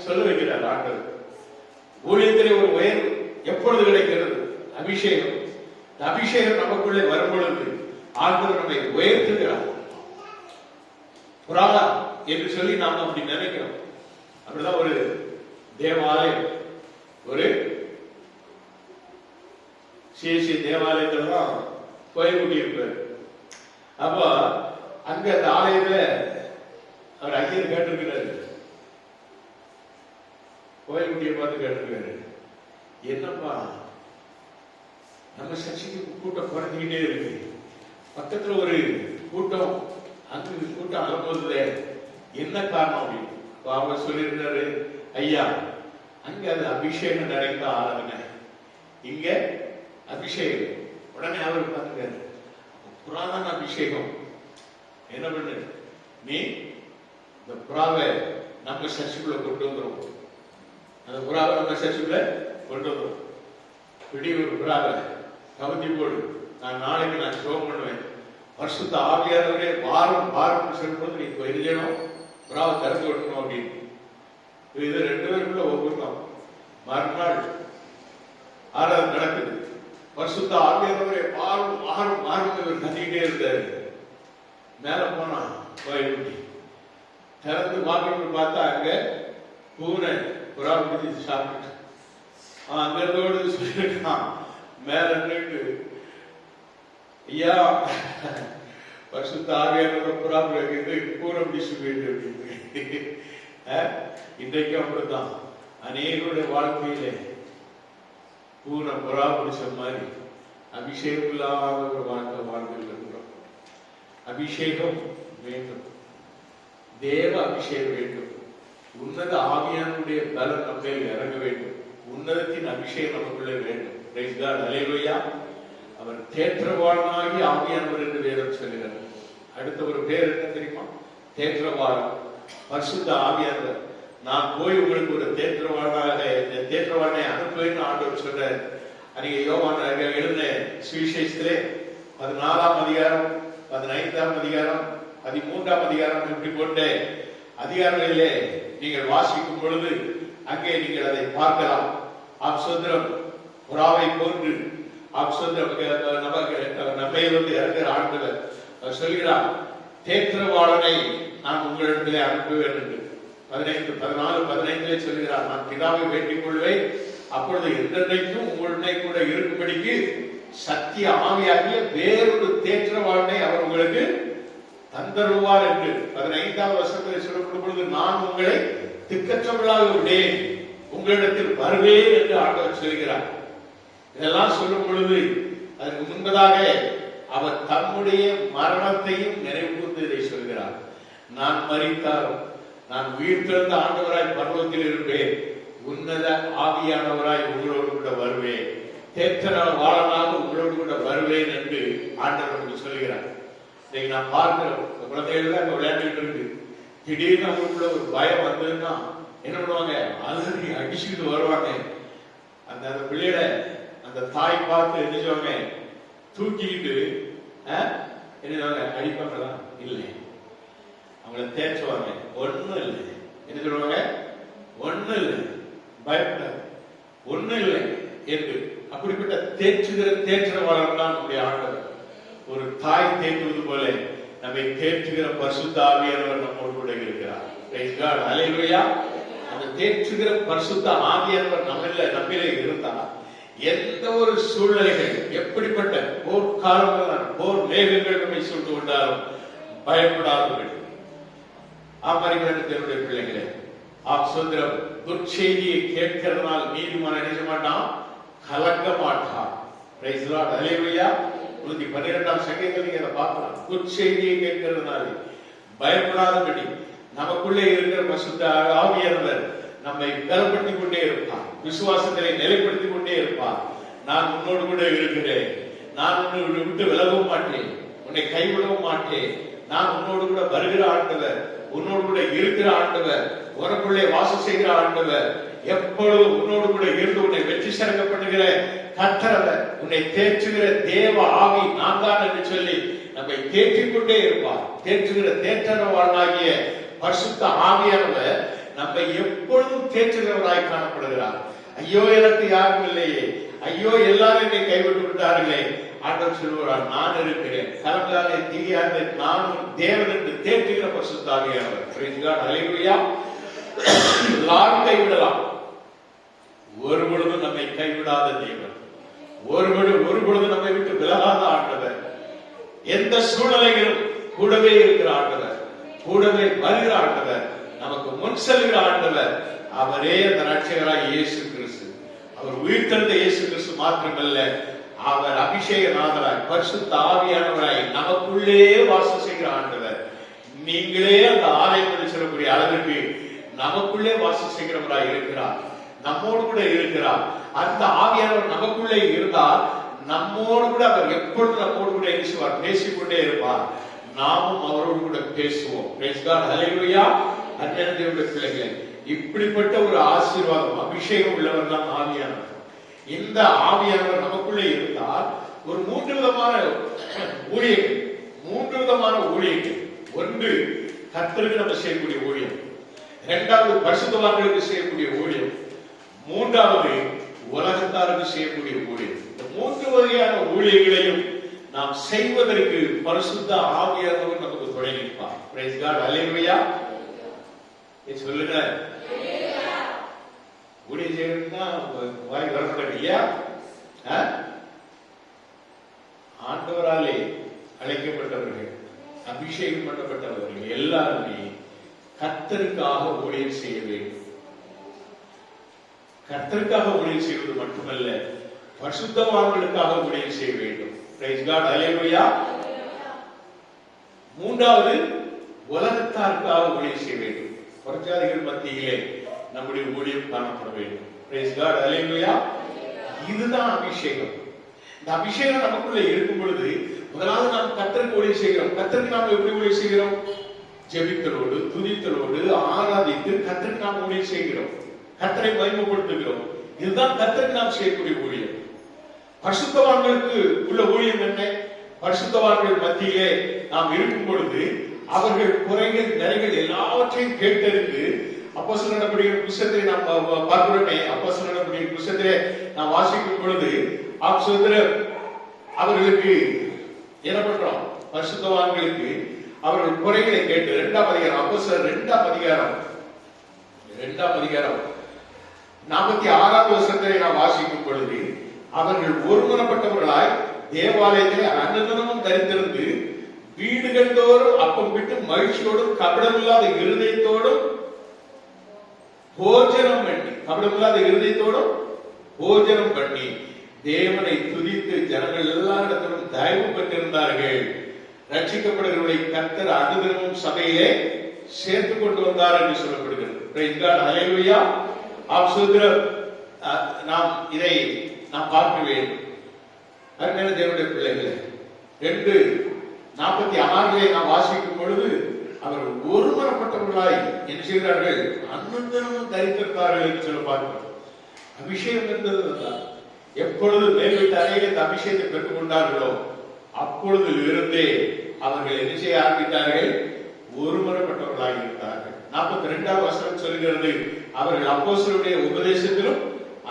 சொல்ல வைக்கிறார் ஆண்டவர். ஊழியத்திலே ஒரு உயர்வு எப்பொழுது கிடைக்கிறது? அபிஷேகம். அபிஷேகம் நமக்குள்ளே வரும் பொழுது ஆண்டவர் நம்மை உயர்த்துகிறார். புராணா என்று சொல்லி நாம் அப்படி நினைக்கிறோம். அப்படிதான் ஒரு தேவாலயம், ஒரு சிஎஸ்சி தேவாலயத்துல தான் கோயில் குட்டி இருப்பார். அப்போ அங்க அந்த ஆலயத்துல அவர் ஐயர் கேட்டிருக்கிறாரு, கோயில் குட்டியை பார்த்து கேட்டிருக்காரு, என்னப்பா நம்ம சர்ச்சைக்கு கூட்டம் குறைஞ்சிக்கிட்டே இருக்கு, பக்கத்துல ஒரு கூட்டம் அங்கு கூட்டம் அலம்போது என்ன காரணம் அப்படின்னு. அவர் சொல்லியிருந்தாரு, ஐயா அங்க அது அபிஷேகம் நிறைந்த ஆராதனை, இங்க அபிஷேகம். உடனே அவர் பார்த்துக்காரு, புராதன அபிஷேகம் என்ன பண்ணு, நீ இந்த புறாவை நம்ம சர்ச்சுக்குள்ள கொண்டு வந்துடும், அந்த புறாவை நம்ம சர்ச்சுக்குள்ள கொண்டு வந்துடும், பிடி ஒரு புறாவை கவுந்தி போடு, நான் நாளைக்கு நான் ஷோ பண்ணுவேன், பரிசுத்த ஆவியானவரே வாரம் வாரம் சொல்லும்போது நீ எழுதணும், புறாவை திறந்து விடணும் அப்படின்னு. இது 2 பேருக்குள்ள ஒவ்வொருத்தம். மறுநாள் ஆராதனை நடக்குது. பரிசுத்த ஆவியானவரே வாரம் வாரம் வாரம் இவர் கத்திக்கிட்டே இருந்தாரு. மேல போனா கோயில் திறந்து பார்க்கணும்னு பார்த்தா அங்க பூனை புறா பிடிச்சி சாப்பிட்டு அங்க இருந்தோடு சொல்லிருக்கான். மேல நின்று, ஐயா பரிசுத்த ஆவியானவர புறா பிடிக்கிறது பூனை பிடிச்சு போயிட்டு அப்படின்னு. இன்றைக்கு அப்படித்தான் அநேகருடைய வாழ்க்கையிலே பூனை புறா பிடிச்ச மாதிரி அபிஷேகம் இல்லாத ஒரு வாழ்க்கை வாழ்க்கையில் இருக்கிறோம். அபிஷேகம் வேண்டும், தேவ அபிஷேகம் வேண்டும், உன்னத ஆவியானுடைய பலம் நம்மையில் இறங்க வேண்டும், உன்னதத்தின் அபிஷேகம் நமக்குள்ளே வேண்டும். பிரைஸ் காட், அல்லேலூயா. அவர் தேற்றவாளனாகி ஆவியானவர் என்று வேதம் சொல்லுகிறார். அடுத்த ஒரு பேர் என்ன தெரியுமா? தேற்றவாளன், பரிசுத்த ஆவியானவர். நான் போய் உங்களுக்கு ஒரு தேற்றவாளனை அனுப்புவேன்னு ஆண்டவர் சொல்றார். அன்னைக்கு யோவான் எழுதின சுவிசேஷத்திலே 14ஆம் அதிகாரம், 15ஆம் அதிகாரம், 13ஆம் அதிகாரம் இப்படி போட்ட அதிகாரங்களிலே நீங்கள் வாசிக்கும் பொழுது அங்கே நீங்கள் அதை பார்க்கலாம். ஆப்சோத்திரம் புறாவை போன்று நம்மையிலிருந்து இறங்குற ஆண்டவர் சொல்கிறார், தேற்றவாளனை நான் உங்களிடத்திலே அனுப்புவேன் என்று. 14-15 சொல்கிறார், நான் பிதாவை வேண்டிக் கொள்வேன், அப்பொழுது என்றைக்கும் உங்களுடைய கூட இருக்கும்படிக்கு சத்திய ஆவியாகிய வேறொரு தேற்றவாளனை அவர் உங்களுக்கு தந்தருவார் என்று 15ஆம் வசனத்தில் சொல்லப்படும் பொழுது, நான் உங்களை திக்கற்றவர்களாக விடேன், உங்களிடத்தில் வருவேன் என்று ஆண்டவர் சொல்கிறார். இதெல்லாம் சொல்லும் பொழுது அதற்கு முன்பதாக அவர் தம்முடைய மரணத்தையும் நினைவு கூர்ந்து இதை சொல்கிறார். நான் மரித்தாலும் நான் உயிர் பிறந்த ஆண்டவராய் பர்வத்தில் இருப்பேன், உன்னத ஆவியானவராய் உங்களோடு கூட வருவேன், தேற்றவாளனாக உங்களோடு கூட வருவேன் என்று ஆண்டவர் சொல்கிறார். இதை நான் பார்க்கிறோம். குழந்தைகள் தான் விளையாண்டுட்டு இருக்கு. திடீர்னு அவங்களுக்குள்ள ஒரு பயம் வந்ததுன்னா என்ன பண்ணுவாங்க? அலறி அடிச்சுக்கிட்டு வருவாங்க. அந்த பிள்ளைகளை அந்த தாய் பார்த்து எழுதிச்சவங்க தூக்கிக்கிட்டு என்ன அடிப்பாங்களா? இல்லை. அவங்கள தேய்ச்சுவாங்க. ஒண்ணும் இல்லை. என்ன சொல்லுவாங்க? ஒண்ணும் இல்லை, பயப்படாது, ஒண்ணும் இல்லை என்று. அப்படிப்பட்ட தேற்றுகிறவாளர் தான் நம்முடைய ஆண்டவர். ஒரு தாய் தேற்றுவது போல நம்மை தேற்றுகிற பரிசுத்த ஆவியானவர் நம்மோடு கூட இருக்கிறார். பிரைஸ் காட், ஹல்லேலூயா. அந்த தேற்றுகிற பரிசுத்த ஆவியானவர் நம்மிலே இருந்தார். எந்த ஒரு சூழ்நிலைகள், எப்படிப்பட்ட போர்க்காலங்கள், போர் மேகங்கள் நம்மை சூழ்ந்து கொண்டாலும் பயப்படாதவர்கள். தேவனுடைய பிள்ளைகளே, சுதந்திரம் துர்ச்செய்தியை கேட்கிறதுனால் நீதிமான நினைக்க மாட்டான், கலங்க மாட்டான். பிரைஸ் லார்ட், ஹல்லேலூயா. 12ஆம் சங்கீதத்தில் நீங்க அதை பார்க்கலாம். துர்ச்செய்தியை கேட்கிறதுனால பயப்படாதபடி நமக்குள்ளே இருக்கிற பரிசுத்த ஆவியானவர் நம்மை பலப்படுத்திக் கொண்டே இருப்பார், விசுவாசத்தை நிலைப்படுத்திக் கொண்டே இருப்பார். நான் உன்னோடு கூட இருக்கிறேன், நான் உன்னை விட்டு விலகவும் மாட்டேன், உன்னை கைவிடவும் மாட்டேன், நான் உன்னோடு கூட வருகிற ஆண்டவர், உன்னோடு கூட இருக்கிற ஆண்டவர், உனக்குள்ளே வாசம் செய்கிற ஆண்டவர், எப்பொழுதும் உன்னோடு கூட இருந்து உன்னை வெற்றி சிறக்கப்படுகிற கர்த்தர், உன்னை தேற்றுகிற தேவ ஆவி நான் தான் என்று சொல்லி நம்மை தேற்றிக் கொண்டே இருப்பார். தேற்றுகிற தேற்றவாளனாகிய பரிசுத்த ஆவியானவர் நம்மை எப்பொழுதும் தேற்றுகிறவராய் காணப்படுகிறார். ஐயோ எனக்கு யாரும் இல்லையே, ஐயோ எல்லாரும் என்னை கைவிட்டு விட்டார்களே, ஆண்டவர் சொல்லுவார், நான் இருக்கிறேன், கலங்காதே தீயாதே, நானும் தேவன் என்று தேற்றுகிற பரிசுத்த ஆவியானவர். பிரைஸ் காட், ஹல்லேலூயா. எல்லாரும் கைவிடலாம், ஒரு பொழுதும் நம்மை கைவிடாத தேவன், ஒரு பொழுது நம்மை விட்டு விலகாத ஆண்டவர், எந்த சூழ்நிலைகளும் கூடவே இருக்கிற ஆண்டவர், கூடவே வருகிற ஆண்டவர், நமக்கு முன் செல்கிற ஆண்டவர், அவரே அந்த ரட்சகராய் இயேசு கிறிஸ்து. அவர் உயிர்த்தெழுந்த இயேசு கிறிஸ்து மாத்திரமல்ல, அவர் அபிஷேகநாதராய் பரிசுத்த ஆவியானவராய் நமக்குள்ளே வாசம் செய்கிற ஆண்டவர். நீங்களே அந்த ஆலயம் சொல்லக்கூடிய அளவிற்கு நமக்குள்ளே வாசம் செய்கிறவராய் இருக்கிறார், நம்மோடு கூட இருக்கிறார். அந்த ஆவியானவர் நமக்குள்ளே இருந்தால் நம்மோடு கூட அவர் எப்பொழுது நம்மோடு கூட பேசுவார், பேசிக்கொண்டே இருப்பார். நாமும் அவரோடு கூட பேசுவோம். பிரைஸ் காட், ஹல்லேலூயா. அன்பான தேவனுடைய பிள்ளைகளே, இப்படிப்பட்ட ஒரு ஆசீர்வாதம், அபிஷேகம் உள்ளவர் தான் ஆவியானவர். இந்த ஆவியானவர் நமக்குள்ளே இருந்தால் ஒரு 3 விதமான ஊழியர்கள், 3 விதமான ஊழியர்கள். ஒன்று கர்த்தருக்கு நம்ம செய்யக்கூடிய ஊழியம், இரண்டாவது பரிசுத்தவான்களுக்கு செய்யக்கூடிய ஊழியம், மூன்றாவது உலகத்தாருக்கு செய்யக்கூடிய ஊழியம். இந்த 3 வகையான ஊழியங்களையும் நாம் செய்வதற்கு பரிசுத்த ஆவியானவர் நமக்கு துணை நிற்பார். பிரைஸ் காட், ஹல்லேலூயா. சொல்லுங்க, ஊழியம் செய்யணும்னா வாய் வரப்படலையா? ஆண்டவராலே அழைக்கப்பட்டவர்கள், அபிஷேகம் பண்ணப்பட்டவர்கள் எல்லாருமே கர்த்தருக்காக ஊழியம் செய்ய வேண்டும். கர்த்தருக்காக ஊழியம் செய்வது மட்டுமல்ல, பரிசுத்தவான்களுக்காக ஊழியம் செய்ய வேண்டும். பிரைஸ் காட், ஹல்லேலூயா. மூன்றாவது உலகத்தாருக்காக ஊழியம் செய்ய வேண்டும். புறஜாதிகள் மத்தியிலே நம்முடைய ஊழியம் காணப்பட வேண்டும். பிரைஸ் காட், ஹல்லேலூயா. இதுதான் அபிஷேகம். இந்த அபிஷேகம் நமக்குள்ள இருக்கும் பொழுது முதலாவது நாம் கர்த்தருக்கு ஊழியம் செய்கிறோம். கர்த்தருக்கு நாம் எப்படி ஊழியம் செய்கிறோம்? ஜெபித்தலோடு, துதித்தலோடு, ஆராதித்து கர்த்தருக்கு நாம் ஊழியம் செய்கிறோம், கர்த்தரை மகிமைப்படுத்துகிறோம். இதுதான் கர்த்தருக்கு நாம் செய்யக்கூடிய ஊழியம். பரிசுத்தவான்களுக்கு உள்ள ஊழியம் என்ன? பரிசுத்தவான்கள் மத்தியிலே நாம் இருக்கும் பொழுது அவர்கள் குறைகள், நிறைகள் எல்லாவற்றையும் கேட்டறிந்து, அப்போஸ்தலர் நடவடிக்கைகளின் புத்தகத்தை நாம் பார்க்கிறோமே, அப்போஸ்தலர் நடவடிக்கைகளின் புத்தகத்திலே நாம் வாசிக்கும் பொழுது அவர்களுக்கு என்ன பண்றோம்? பரிசுத்தவான்களுக்கு அவர்கள் குறைகளை கேட்டு 2ஆம் அதிகாரம், அப்போஸ்தலர் 2ஆம் அதிகாரம் 46வது வசனத்தை நாம் வாசிக்கும் பொழுது, அவர்கள் ஒருமனப்பட்டவர்களாய் தேவாலயத்திலே அன்னதானமும் தரித்திருந்து வீடுகள் தோறும் அப்பம் விட்டு மகிழ்ச்சியோடும் கபடமில்லாத இருதயத்தோடும் போஜனம் பண்ணி, கபடமில்லாத இருதயத்தோடும் போஜனம் பண்ணி தேவனை துதித்து ஜனங்கள் எல்லாரிடத்திலும் தயவு பெற்றிருந்தார்கள். ரட்சிக்கப்படுகிறவர்களை கர்த்தர் அனுதினமும் சபையிலே சேர்த்து கொண்டு வந்தார் என்று சொல்லப்படுகிறது. பிரைஸ் காட், ஹல்லேலூயா. நாம் இதை நாம் பார்க்க வேண்டும். அருமையான தேவனுடைய பிள்ளைகளே, 2:46 நாம் வாசிக்கும் பொழுது அவர் ஒருமனப்பட்டவர்களாய் என்ன செய்கிறார்கள்? அன்னதானமும் தரித்திருந்தார்கள் என்று சொல்ல பார்க்கிறோம். அபிஷேகம் என்பது எப்பொழுது மேல் வீட்டு அறையில் இந்த அபிஷேகத்தை பெற்றுக் கொண்டார்களோ அப்பொழுது இருந்தே அவர்கள் என்ன செய்ய ஆரம்பித்தார்கள்? ஒருமுறைப்பட்டவர்களாக இருந்தார்கள். 42வது வசனம் சொல்கிறது, அவர்கள் அப்போஸ்தலருடைய உபதேசத்திலும்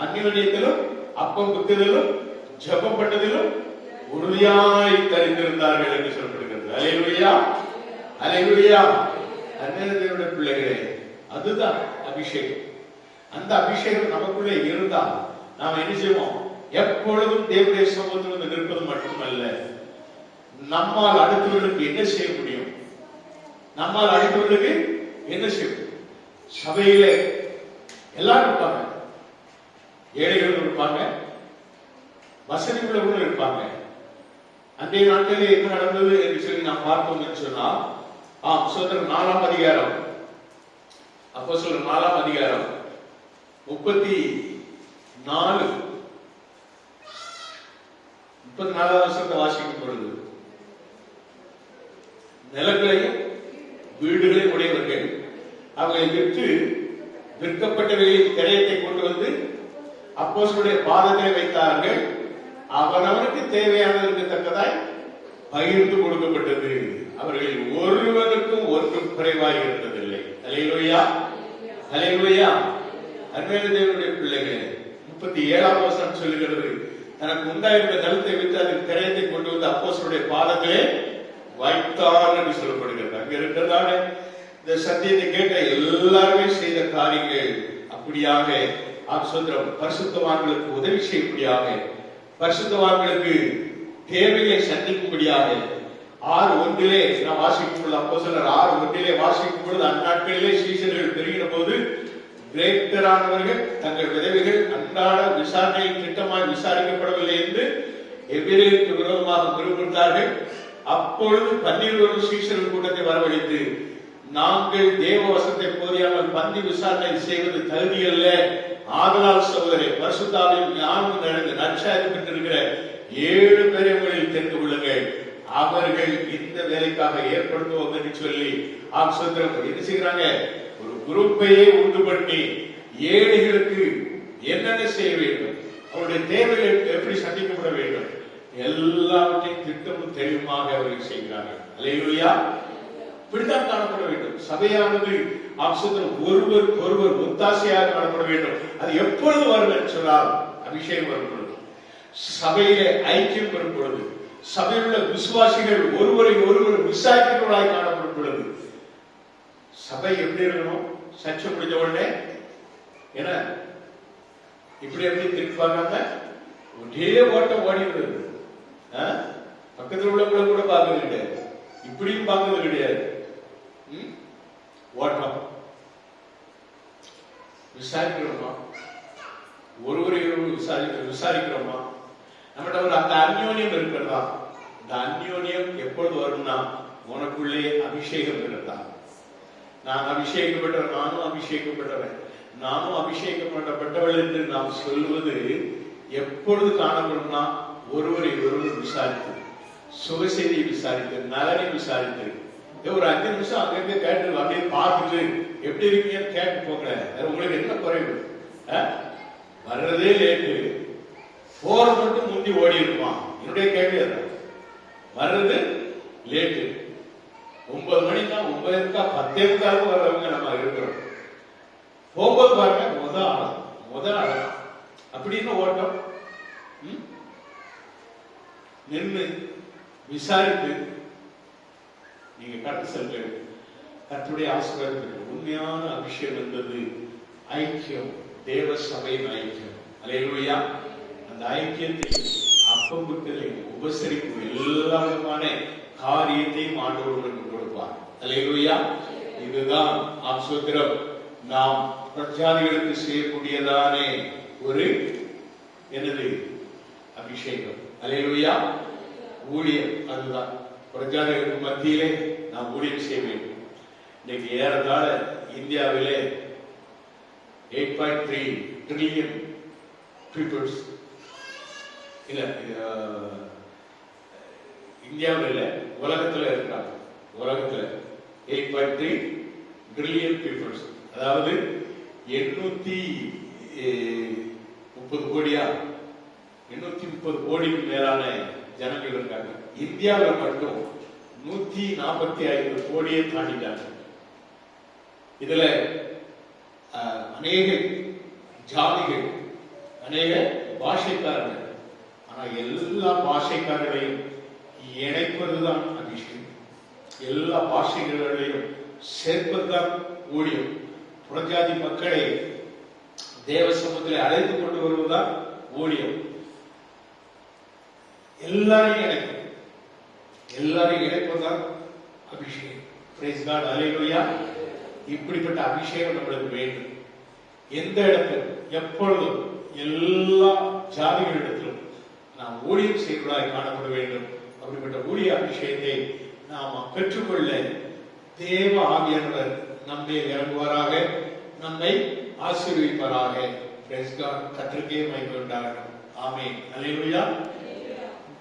அந்யோன்யத்திலும் அப்பம் புத்திலும் ஜெபம் பண்ணதிலும் உறுதியாய் தெரிந்திருந்தார்கள் என்று சொல்லப்படுகிறது. அல்லேலூயா, அல்லேலூயா. அன்னையருடைய பிள்ளைகளே, அதுதான் அபிஷேகம். அந்த அபிஷேகம் நமக்குள்ளே இருந்தால் நாம் என்ன செய்வோம்? எப்பொழுதும் தேவனுடைய சமூகத்தில் நிற்பது மட்டுமல்ல, நம்மால் அடுத்தவர்களுக்கு என்ன செய்ய முடியும்? நம்மால் அடுத்தவர்களுக்கு என்ன செய்யும்? சபையிலே எல்லாரும் இருப்பாங்க, ஏழைகளும் இருப்பாங்க, வசதி உள்ளவர்களும் இருப்பாங்க. அன்றைய நாட்களில் என்ன நடந்தது என்று சொல்லி நாம் பார்த்தோம் என்று சொன்னால், சோதரர் 4ஆம் அதிகாரம், அப்போஸ்தலர் 4ஆம் அதிகாரம் 34வது வசனத்தை வாசிக்கும் பொழுது, நிலங்களையும் வீடுகளையும் உடையவர்கள் அவர்களை விற்று விற்கப்பட்டவைகளின் கிரயத்தை கொண்டு வந்து அப்போஸ்தலருடைய பாதத்தை வைத்தார்கள். அவனவனுக்கு தேவையானதற்கு தக்கதாய் பகிர்ந்து கொடுக்கப்பட்டது. அவர்கள் ஒருவருக்கும் ஒன்றும் குறைவாய் இருந்ததில்லை. அல்லேலூயா, அல்லேலூயா. அன்பான தேவனுடைய பிள்ளைகளே, 37ஆம் வசனம் சொல்லுகிறது, தனக்கு உண்டாயிருந்த நிலத்தை விற்று அதன் கிரயத்தை கொண்டு வந்து அப்போஸ்தலருடைய பாதத்திலே வைத்தார் என்று சொல்லப்படுகிறது. அங்க இருக்கிறதான இந்த சத்தியத்தை கேட்ட எல்லாருமே செய்த காரியங்கள் அப்படியாக பரிசுத்தவான்களுக்கு உதவி செய்யும்படியாக, பரிசுத்தவான்களுக்கு தேவையை சந்திக்கும்படியாக 6:1 நாம் வாசிக்கும் பொழுது, அப்போஸ்தலர் 6:1 வாசிக்கும் பொழுது, அந்நாட்களிலே சீஷர்கள் பெருகின போது கிரேக்கரானவர்கள் தங்கள் விதவைகள் அன்றாட விசாரணையில் திட்டமாய் விசாரிக்கப்படவில்லை என்று எபிரேயருக்கு விரோதமாக முறுமுறுத்தார்கள். அப்பொழுது 12 சீஷர்கள் கூட்டத்தை வரவழைத்து, நாங்கள் தேவ வசனத்தை போதியாமல் பந்தி விசாரணை செய்வது தகுதியல்ல, ஆதலால் சகோதரரே, பரிசுத்தாவியும் ஞானமும் நடந்து நற்சாட்சி பெற்றிருக்கிற 7 பேரை உங்களில் தெரிந்து கொள்ளுங்கள், அவர்கள் இந்த வேலைக்காக ஏற்படுத்துவோம் என்று சொல்லி என்ன செய்கிறாங்க? ஒரு குரூப்பையே உண்டு பண்ணி ஏழைகளுக்கு என்னென்ன செய்ய வேண்டும், அவருடைய தேவைகள் எப்படி சந்திக்கப்பட வேண்டும், எல்லாவற்றையும் திட்டமும் தெளிவுமாக அவர்கள் செய்கிறார்கள். அல்லேலூயா. இப்படித்தான் காணப்பட வேண்டும் சபையானது. ஒருவர் ஒருவர் ஒத்தாசையாக காணப்பட வேண்டும். அது எப்பொழுது வரும் என்று சொன்னால், அபிஷேகம் வரும் பொழுது, சபையிலே ஐக்கியம் வரும் பொழுது, சபையில் உள்ள விசுவாசிகள் ஒருவரை ஒருவர் விசாரிக்கிறவர்களாய் காணப்படும் பொழுது. சபை எப்படி இருக்கணும்? சர்ச்சை முடிஞ்ச உடனே என்ன இப்படி எப்படி திருப்பாங்க? ஒரே ஓட்டம் ஓடிடுறது. பக்கத்தில் உள்ளவங்களை கூட பார்க்கறது கிடையாது, இப்படியும் பார்க்கறது கிடையாது. ஓட்டம். விசாரிக்கிறோமா? ஒருவரை விசாரிக்கிறோமா? நம்மகிட்ட ஒரு அந்த அந்யோன்யம் இருக்கிறதா? இந்த அந்யோன்யம் எப்பொழுது வரும்னா, உனக்குள்ளே அபிஷேகம் இருக்கிறதா? நான் அபிஷேகப்பட்டவன், நானும் அபிஷேகப்பட்டவன், நானும் அபிஷேகப்பட்டவள் என்று நாம் சொல்வது எப்பொழுது காணப்படும்னா, ஒருவரை ஒருவர் விசாரித்து, சுகசெய்தியை விசாரித்து, நலனை விசாரித்து, ஒரு 5 நிமிஷம் அங்க கேட்டு அப்படியே பார்த்துட்டு எப்படி இருக்கீங்கன்னு கேட்டு போங்க. உங்களுக்கு என்ன குறைவு? வர்றதே லேட்டு, போற மட்டும் முந்தி ஓடி இருப்பான். என்னுடைய கேள்வி அதான். வர்றது லேட்டு, 9 மணிக்கா 9:10 வர்றவங்க நம்ம இருக்கிறோம். போகும்போது பாருங்க, முத அப்படின்னு ஓட்டம். நின்று விசாரித்து நீங்க கருத்து செல்ல கர்த்தருடைய ஆசீர்வாதம். உண்மையான அபிஷேகம் என்பது ஐக்கியம், தேவ சபையின் ஐக்கியம். அல்லேலூயா. அந்த ஐக்கியத்தை, அப்பம்புக்களையும் உபசரிப்பு, எல்லா விதமான காரியத்தையும் ஆண்டவர்களுக்கு கொடுப்பார். அல்லேலூயா. இதுதான் ஆசீர்வாதம். நாம் பிரஜாதிகளுக்கு செய்யக்கூடியதானே ஒரு என்னது அபிஷேகம். அல்லேலூயா. ஊழியம். அதுதான் பிரஜாதிகளுக்கு மத்தியிலே நாம் ஊழியம் செய்ய வேண்டும். இன்னைக்கு ஏறத்தாழ இந்தியாவிலே 8.3 ட்ரில்லியன் பீப்புள்ஸ், இல்ல இந்தியாவில் இல்ல, உலகத்துல இருக்காங்க. உலகத்துல 8.3 ட்ரில்லியன் பீப்புள்ஸ், அதாவது 830 கோடியா, 830 கோடிக்கு மேலான ஜனங்கள் இருக்காங்க. இந்தியாவில் மட்டும் 145 கோடியை தாண்டிட்டாங்க. இதுல அநேக ஜாதிகள், அநேக பாஷைக்காரர்கள். ஆனா எல்லா பாஷைக்காரர்களையும் இணைப்பதுதான் அபிஷேகம். எல்லா பாஷைகளையும் சேர்ப்பதுதான் ஊழியம். புறஜாதி மக்களை தேவ சமூகத்திலே அழைத்துக் கொண்டு வருவதுதான் ஊழியம். எல்லாரையும் இணைப்பதுதான் அபிஷேகம். பிரைஸ் காட், அல்லேலூயா. இப்படிப்பட்ட அபிஷேகம் நம்மளுக்கு வேண்டும். எந்த இடத்தில், எப்பொழுதும், எல்லா ஜாதிகளிடத்திலும் நாம் ஊழியம் செய்வதாய் காணப்பட வேண்டும். அப்படிப்பட்ட ஊழிய அபிஷேகத்தை நாம் பெற்றுக்கொள்ள தேவ ஆவியானவர் நம்மை இறங்குவாராக, நம்மை ஆசீர்வதிப்பாராக. Price God. கர்த்தருக்கே மகிமை உண்டாகட்டும். ஆமென். அல்லேலூயா.